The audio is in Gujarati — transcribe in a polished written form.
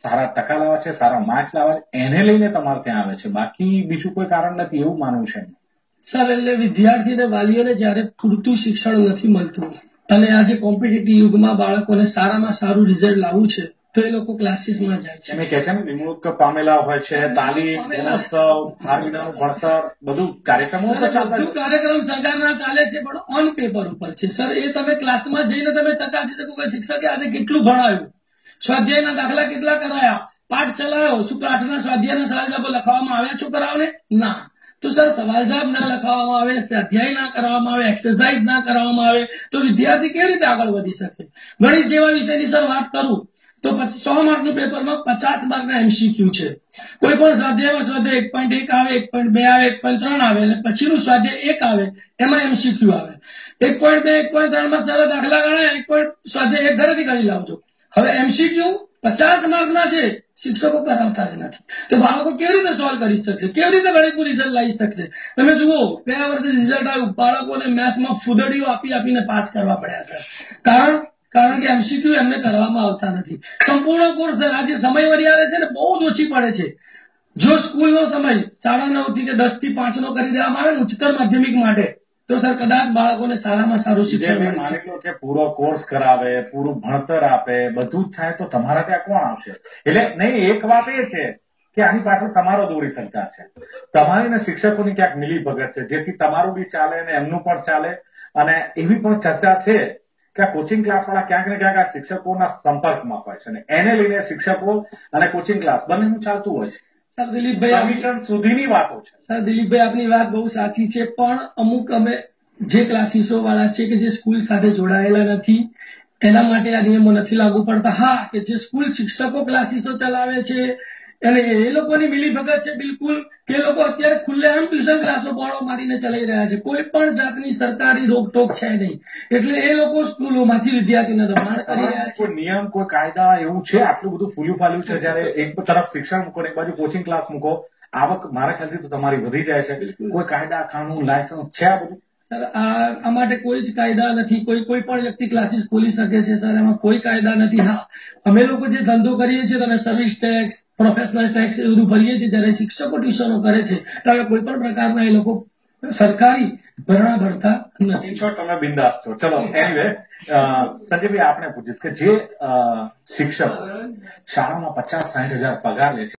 સારા ટકા લાવે છે, સારા માર્ક્સ લાવે છે, એને લઈને તમારે ત્યાં આવે છે, બાકી બીજું કોઈ કારણ નથી એવું માનવું છે? સર, એટલે વિદ્યાર્થી અને વાલીઓને જયારે પૂરતું શિક્ષણ નથી મળતું અને આજે કોમ્પિટિટિવ યુગમાં બાળકોને સારામાં સારું રિઝલ્ટ લાવવું છે તો એ લોકો ક્લાસીસમાં જાય છે. એમ કે છે ને, નિમણૂક પામેલા હોય છે, તાલીમ, ગુણોત્સવ, બાર મહિનાનું ભણતર, બધું કાર્યક્રમો તો ચાલતા બધું કાર્યક્રમ સરકારના ચાલે છે પણ ઓન પેપર ઉપર છે. સર, એ તમે ક્લાસમાં જઈને તમે ચકાસી શકો કે શિક્ષકે આજે કેટલું ભણાવ્યું, સ્વાધ્યાયના દાખલા કેટલા કરાયા, પાઠ ચલાવ્યો, શું પાઠના સ્વાધ્યાયના સવાલ જવાબો લખવામાં આવ્યા છોકરાઓને? ના. તો સર, સવાલ જવાબ ના લખવામાં આવે, સ્વાધ્યાય ના કરવામાં આવે, એક્સરસાઇઝ ના કરવામાં આવે તો વિદ્યાર્થી કેવી રીતે આગળ વધી શકે? ગણિત જેવા વિષયની સર વાત કરું તો 100 માર્કનું પેપરમાં 50 માર્કના એમસીક્યુ છે. કોઈ પણ સ્વાધ્યાયમાં સ્વાધ્યાય 1.1 આવે, 1.2 આવે, 1.3 આવે અને પછીનું સ્વાધ્યાય 1 આવે એમાં એમસીક્યુ આવે. 1.2 1.3 માં સારા દાખલા ગણાય, સ્વાધ્યાય 1 ઘરેથી કરી લાવજો. હવે એમસીક્યુ 50 માર્કના છે, શિક્ષકો કરાવતા જ નથી તો બાળકો કેવી રીતે સોલ્વ કરી શકશે? કેવી રીતે ગણિતનું રિઝલ્ટ લાવી શકશે? તમે જુઓ, ગયા વર્ષે રિઝલ્ટ આવ્યું, બાળકોને મેથ્સમાં ફૂદડીઓ આપીને પાસ કરવા પડ્યા છે. કારણ કે એમસીક્યુ એમને કરવામાં આવતા નથી. સંપૂર્ણ કોર્સ આજે સમય મર્યાદા છે ને બહુ જ ઓછી પડે છે. જો સ્કૂલનો સમય 9:30 થી કે 10 થી 5 નો કરી દેવામાં આવે ને ઉચ્ચતર માધ્યમિક માટે તો સર કદાચ બાળકોને સારામાં સારું શિક્ષણ મળશે. કે પૂરો કોર્સ કરાવે, પૂરું ભણતર આપે, બધું જ થાય તો તમારા ત્યાં કોણ આવશે? એટલે નહીં, એક વાત એ છે કે આની પાછળ તમારો દોરી સંચાર છે, તમારી ને શિક્ષકોની ક્યાંક મિલી ભગત છે, જેથી તમારું બી ચાલે અને એમનું પણ ચાલે. અને એવી પણ ચર્ચા છે કે આ કોચિંગ ક્લાસ વાળા ક્યાંક ને ક્યાંક આ શિક્ષકોના સંપર્કમાં હોય છે અને એને લઈને શિક્ષકો અને કોચિંગ ક્લાસ બંનેનું ચાલતું હોય છે. સર દિલીપભાઈ, કમિશન સુધીની વાતો છે. સર દિલીપભાઈ, આપની વાત બહુ સાચી છે પણ અમુક અમે જે ક્લાસીસો વાળા છે કે જે સ્કૂલ સાથે જોડાયેલા નથી એના માટે આ નિયમો નથી લાગુ પડતા. હા, કે જે સ્કૂલ શિક્ષકો ક્લાસીસો ચલાવે છે અને એ લોકોની મિલીભગત છે બિલકુલ, કે લોકો અત્યારે ખુલ્લેઆમ ટ્યુશન ક્લાસો ભાડો મારીને ચલાવી રહ્યા છે. કોઈ પણ જાતની સરકારી રોકટોક છે નહીં એટલે એ લોકો સ્કૂલોમાંથી વિદ્યાર્થીને દબાણ કરી રહ્યા છે. કોઈ નિયમ, કોઈ કાયદા એવું છે? આટલું બધું ફૂલ્યું ફાલ્યું છે, જયારે એક તરફ શિક્ષણ મૂકો, એક બાજુ કોચિંગ ક્લાસ મૂકો, આવક મારા ખ્યાલથી તો તમારી વધી જાય છે. કોઈ કાયદા, કાનૂન, લાયસન્સ છે આ બધું? સર, આ માટે કોઈ જ કાયદા નથી. કોઈ પણ વ્યક્તિ ક્લાસીસ ખોલી શકે છે સર, એમાં કોઈ કાયદા નથી. હા, અમે લોકો જે ધંધો કરીએ છીએ તમે સર્વિસ ટેક્સ, પ્રોફેશનલ ટેક્સ એ બધું ભરીએ છીએ. જયારે શિક્ષકો ટ્યુશનો કરે છે ત્યારે કોઈ પણ પ્રકારના એ લોકો સરકારી ભરણા ભરતા નથી. તમે બિંદાસ છો. ચલો, એનીવે, સંજયભાઈ, આપણે પૂછીશ કે જે શિક્ષક શાળામાં 50-60 હજાર પગાર લે છે